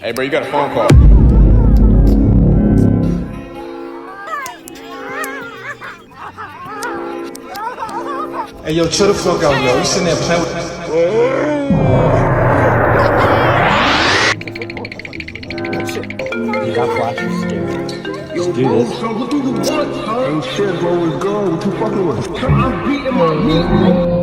Hey, bro, you got a phone call. Hey, yo, chill the fuck out, yo. You sitting there playing with... You got flashes, scary. Yo, Let's do bro, this. son, what do you want, son? Ain't shit, bro. What's good? What you fucking with? Son, I'm beating my meat, bro.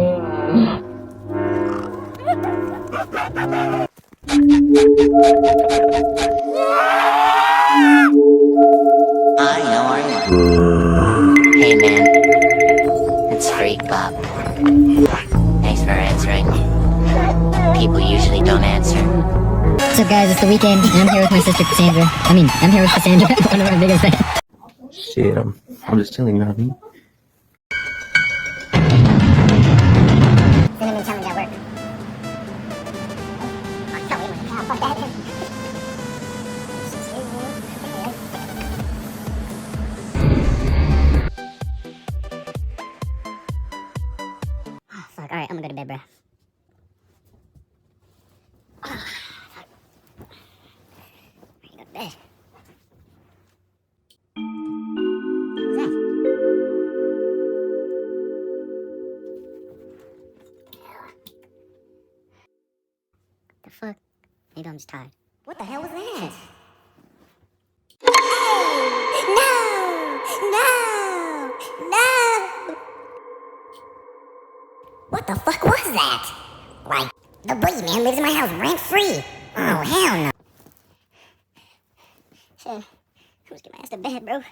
Hi, how are you? Hey man, it's Freak Bob. Thanks for answering. People usually don't answer. What's up, guys? It's the weekend, and I'm here with my sister Cassandra. I'm here with Cassandra, one of our biggest fans. Shit, I'm just chilling, you know what I mean? Cinnamon challenge at work. Fuck that. Oh, fuck. Alright, I'm gonna go to bed, bro. Oh, fuck. Go to bed. Who's that? The fuck? Maybe I'm just tired. What the hell was that? No! What the fuck was that? Like, the boogeyman lives in my house rent free. Oh, hell no. Shit, I'm just get my ass to bed, bro.